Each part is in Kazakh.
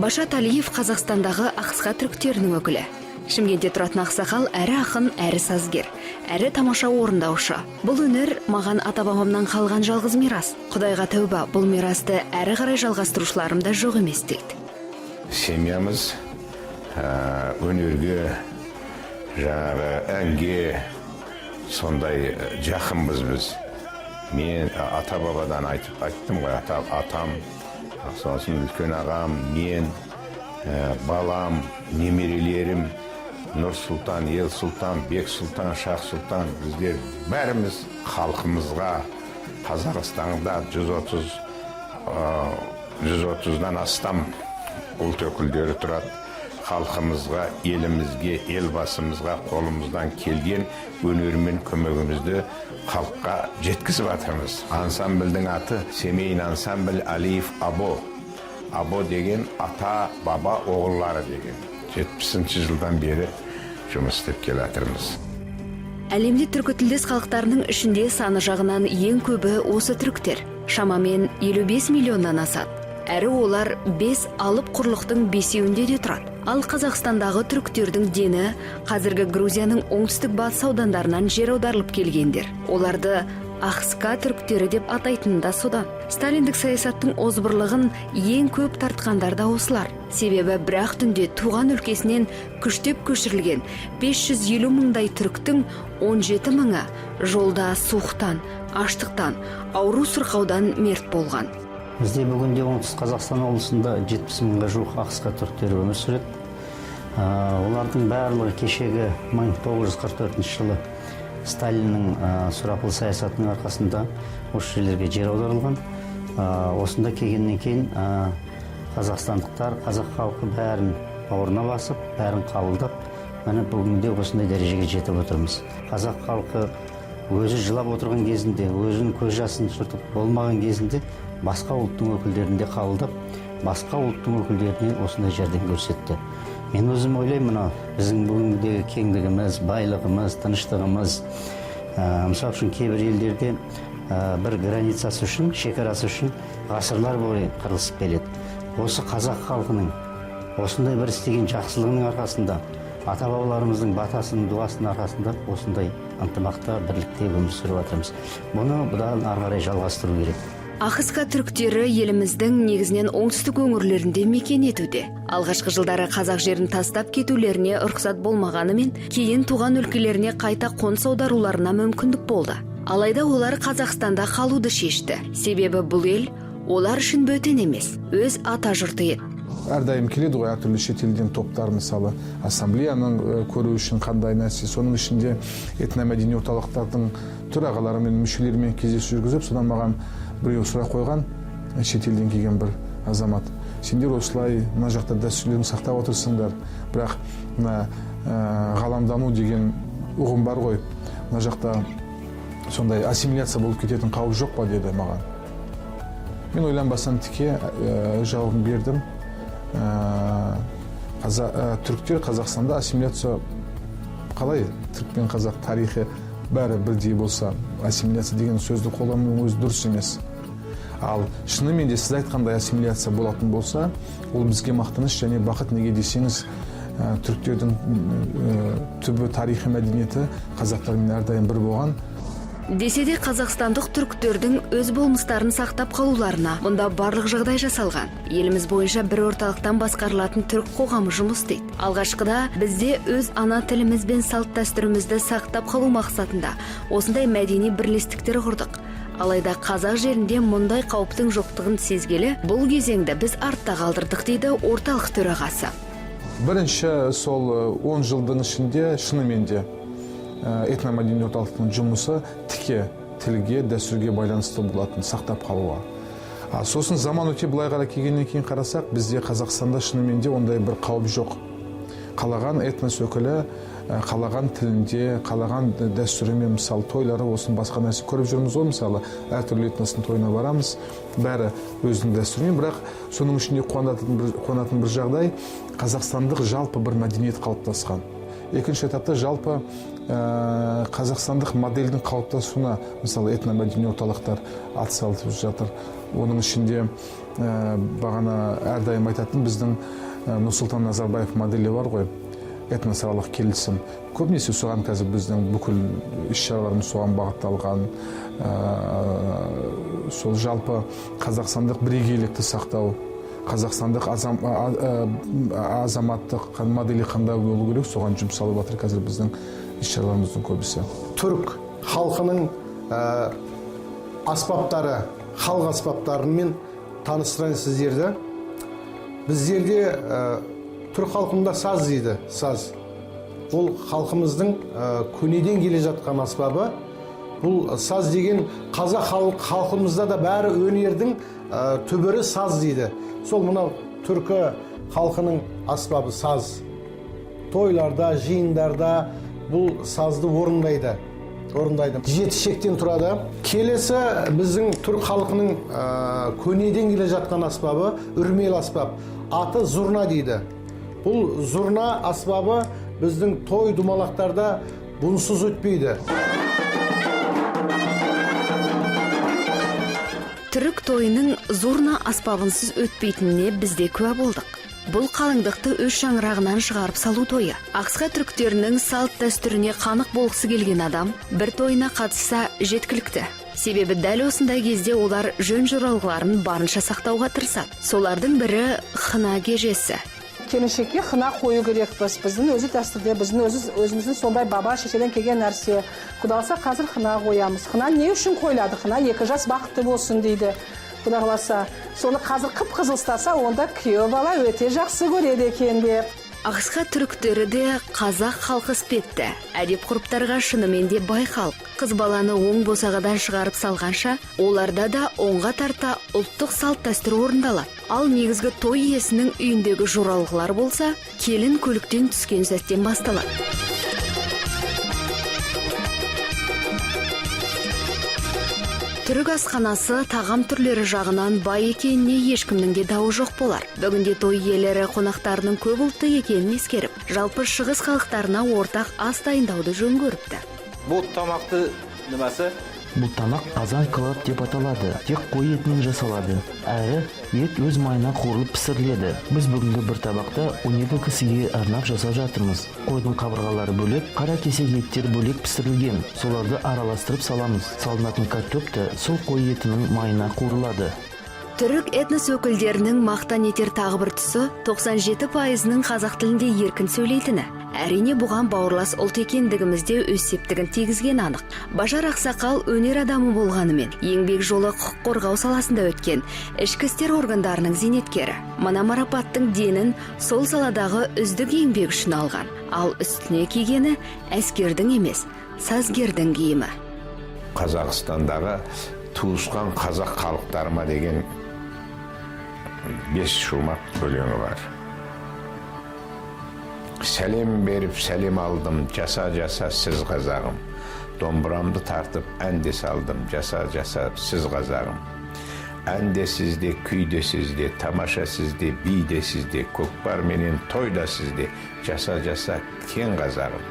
Башат Алиев Қазақстандағы ақсқа түріктерінің өкілі. Шымкентте тұратын ақсақал әрі ақын, әрі сазгер, әрі тамаша орындаушы. Бұл өнер маған ата-бабамнан қалған жалғыз мирас. Құдайға тәуба, бұл мирасты әрі қарай жалғастырушыларым да жоқ емес дейді. Семьямыз өнерге, жаңағы әнге сондай жақынбыз біз. Мен ата-бабадан айттым ғой, атам, сосын үлкен ағам, мен, балам, немерелерім, Нұр Сұлтан, Ел Сұлтан, Бек Сұлтан, Шах Сұлтан, біздер бәріміз халқымызға Қазақстанда 130-дан астам ұлт өкілдері тұрады. Халқымызға, елімізге, елбасымызға қолымыздан келген өнермен көмегімізді халыққа жеткізіп жатырмыз. Ансамбльдің аты Семейн ансамбль Алиев Або. Або деген ата, баба, оғыллары деген. 70 жылдан бері жұмыс істеп келе жатырмыз. Әлемде түркітілдес халықтарының ішінде саны жағынан ең көбі осы түріктер. Шамамен 55 миллионнан асады. Әрі олар 5 алып құрлықтың 5-еуінде де тұрады. Ал Қазақстандағы түріктердің дені қазіргі Грузияның оңтүстік батыс аудандарынан жер аударылып келгендер. Оларды ақска түріктері деп атайтыны да содан. Сталиндік саясаттың озбырлығын ең көп тартқандар да осылар. Себебі бірақ түнде туған өлкесінен күштеп көшірілген 550 мыңдай түріктің 17 мыңы жолда суықтан, аштықтан, ауру сырқаудан мерт болған. Бізде бүгінде оңтүстік Қазақстан облысында 70 мыңға жуық ақска түріктері өмір сүреді. Олардың барлығы кешегі 1944 жылы Сталиннің сұрапыл саясатының арқасында осы жерлерге жер аударылған. Осында келгеннен кейін қазақстандықтар, қазақ халқы бәрін бауырына басып, бәрін қабылдап, міне бүгінде осындай дәрежеге жетіп отырмыз. Қазақ халқы өзі жылап отырған кезінде, өзінің көз жасын сүртіп болмаған кезінде басқа ұлттың өкілдерін де қабылдап, басқа ұлттың өкілдеріне осындай жәрдем көрсетті. Мен өзім ойлаймын, біздің бүгінгідегі кеңдігіміз, байлығымыз, тыныштығымыз, мысалы үшін кейбір елдерде бір границасы үшін, шекарасы үшін ғасырлар бойы қырылысып келеді. Осы қазақ халқының осындай бір істеген жақсылығының арқасында, ата-бабаларымыздың батасының, дуасының арқасында осындай ынтымақта, бірлікте өмір сүріп жатырмыз. Бұны бұдан ары қарай жалғастыру керек. Ақска түріктері еліміздің негізінен оңтүстік өңірлерінде мекен етуде. Алғашқы жылдары қазақ жерін тастап кетулеріне рұқсат болмағанымен, кейін туған өлкелеріне қайта қоныс аударуларына мүмкіндік болды. Алайда олар Қазақстанда қалуды шешті. Себебі бұл ел олар үшін бөтен емес, өз ата жұрты еді. Әрдайым келеді ғой әртүрлі шетелден топтар, мысалы ассамблеяның көру үшін қандай нәрсе, соның ішінде этномәдени орталықтардың төрағаларымен, мүшелерімен кездесу жүргізіп, содан маған біреу сұрақ қойған, шетелден келген бір азамат. Сендер осылай мына жақта дәстүрлерін сақтап отырсыңдар, бірақ ғаламдану деген ұғым бар ғой, мына жақта сондай ассимиляция болып кететін қауіп жоқ па деді маған. Мен ойланбастан тіке жауабын бердім. Түріктер Қазақстанда ассимиляция қалай? Түрік пен қазақ тарихы бәрі бірдей болса, ассимиляция деген сөзді қолданудың өзі дұрыс емес. Ал шынымен де сіз айтқандай ассимиляция болатын болса, ол бізге мақтаныш және бақыт. Неге десеңіз, түріктердің түбі тарихи мәдениеті қазақтармен әрдайым бір болған. Десе де қазақстандық түріктердің өз болмыстарын сақтап қалуларына мұнда барлық жағдай жасалған. Еліміз бойынша бір орталықтан басқарылатын түрік қоғамы жұмыс істейді. Алғашқыда бізде өз ана тіліміз бен салт дәстүрімізді сақтап қалу мақсатында осындай мәдени бірлестіктер құрдық. Алайда қазақ жерінде мұндай қауіптің жоқтығын сезгелі, бұл кезеңді біз артта қалдырдық дейді орталық төрағасы. Бірінші сол 10 жылдың ішінде шынымен де этномәдени орталықтың жұмысы тіке тілге, дәстүрге байланысты болатын, сақтап қалуға. Сосын заман өте былай қарай келгеннен кейін қарасақ, бізде Қазақстанда шынымен де ондай бір қауіп жоқ. Қалаған этнос өкілі, қалаған тілінде, қалаған дәстүрімен, мысалы тойлары болсын, басқа нәрсе көріп жүрміз ғой, мысалы әртүрлі этностың тойына барамыз, бәрі өзінің дәстүрімен, бірақ соның ішінде қуанатын бір жағдай, қазақстандық жалпы бір мәдениет қалыптасқан. екінші этапта жалпы қазақстандық модельдің қалыптасуына мысалы этномәдени орталықтар атсалысып жатыр. Оның ішінде бағана әрдайым айтатын біздің Нұрсұлтан Назарбаев моделі бар ғой, этносаралық келісім. Көбінесе соған қазір біздің бүкіл іс-шараларымыз соған бағытталған. Сол жалпы қазақстандық бірегейлікті сақтау, қазақстандық азаматтық моделі қандай болу керек, соған жұмсалып жатыр қазір біздің іс-шараларымыздың көбісі. Түрік халқының аспаптары, халық аспаптарымен таныстырайын сіздерді. Біздерде түрік халқында саз дейді, саз. Ол халқымыздың көнеден келе жатқан аспабы. Бұл саз деген қазақ халқымызда да бәрі өнердің түбірі саз дейді. Сол мынау түркі халқының аспабы саз. Тойларда, жиындарда бұл сазды орындайды. Жеті шектен тұрады. Келесі біздің түрік халқының көнеден келе жатқан аспабы үрмел аспап. Аты зурна дейді. Бұл зурна аспабы біздің той думалақтарда бұнсыз өтпейді. Түрік тойының зурна аспабынсыз өтпейтініне бізде куә болдық. Бұл қалыңдықты өз шаңырағынан шығарып салу тойы. Ақсқа түріктерінің салт дәстүріне қанық болғысы келген адам бір тойына қатысса жеткілікті. Себебі дәл осындай кезде олар жөн жоралғыларын барынша сақтауға тырысады. Солардың бірі хына кежесі. Келіншекке хына қою керекпіз. Біздің өзі дәстүрде, біздің өзіміздің сондай баба шешеден келген нәрсе. Құдаласа қазір хына қоямыз. Хына не үшін қойылады? Хына 2 жас бақытты болсын дейді. Құдаласа, соны қазір қып-қызыл ұстаса, онда күйеу бала өте жақсы көреді екен деп. Ақсқа түріктері де қазақ халқы іспетті. Әдеп ғұрыптарға шынымен де бай халық. Қыз баланы оң босағадан шығарып салғанша, оларда да оңға тарта ұлттық салт дәстүр орындалады. Ал негізгі той иесінің үйіндегі жоралғылар болса, келін көліктен түскен сәттен басталады. Түрік асханасы тағам түрлері жағынан бай екеніне ешкімнің де дауы жоқ болар. Бүгінде той иелері қонақтарының көп ұлтты екенін ескеріп, жалпы шығыс халықтарына ортақ ас дайындауды жөн көріпті. Бұл тамақты немесі? Бұл тамақ қазан кебаб деп аталады. Тек қой етінен жасалады. Әрі ет өз майына қуырылып пісіріледі. Біз бүгінгі бір табақта 12 кісіге арнап жасап жатырмыз. Қойдың қабырғалары бөлек, қара кесек еттер бөлек пісірілген. Соларды араластырып саламыз. Салынатын картопты сол қой етінің майына қуырылады. Түрік этнос өкілдерінің мақтан етер тағы бір тұсы 97%-ның қазақ тілінде еркін сөйлейтіні. Әрине бұған бауырлас ұлт екендігімізде өз септігін тигізген анық. Бажар Ақсақал өнер адамы болғанымен, еңбек жолы құқық қорғау саласында өткен ішкі істер органдарының зейнеткері. Мына марапаттың денін сол саладағы үздік еңбек үшін алған. Ал үстіне кигені әскердің емес, сазгердің киімі. Қазақстандағы туысқан қазақ халықтарыма деген 5 шумақ өлеңі бар. Сәлем беріп сәлем алдым, жаса сіз қазағым. Домбырамды тартып әнде салдым, жаса сіз қазағым. Әнде сізде, күйде сізде, тамаша сізде, биде сізде, көкпар менен тойда сізде, жаса кен қазағым.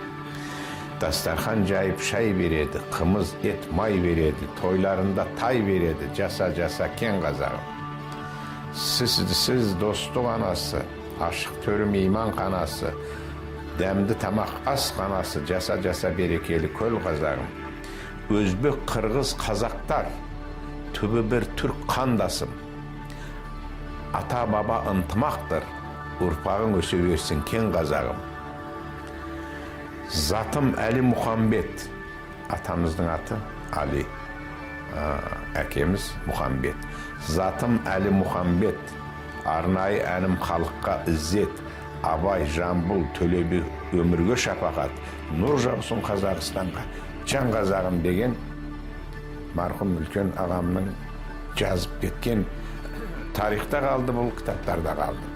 Дастархан жайып шай береді, қымыз ет май береді, тойларында тай береді, жаса кен қазағым. Сіз достық анасы, ашық төрім иман қанасы, дәмді тамақ ас қанасы, жаса берекелі көл қазағым. Өзбек, қырғыз, қазақтар, түбі бір түрк қандасым. Ата баба ынтымақтыр, ұрпағың өсе берсін кен қазағым. Затым Әли Мұхамбет, атамыздың аты Али, әкеміз Мұхамбет. Затым Әли Мұхамбет, арнайы әнім халыққа іззет, Абай, Жамбыл, Төлеби өмірге шапағат, нұр жаусын Қазақстанға, жан қазағым деген марқұм үлкен ағамның жазып кеткен, тарихта қалды, бұл кітаптарда қалды.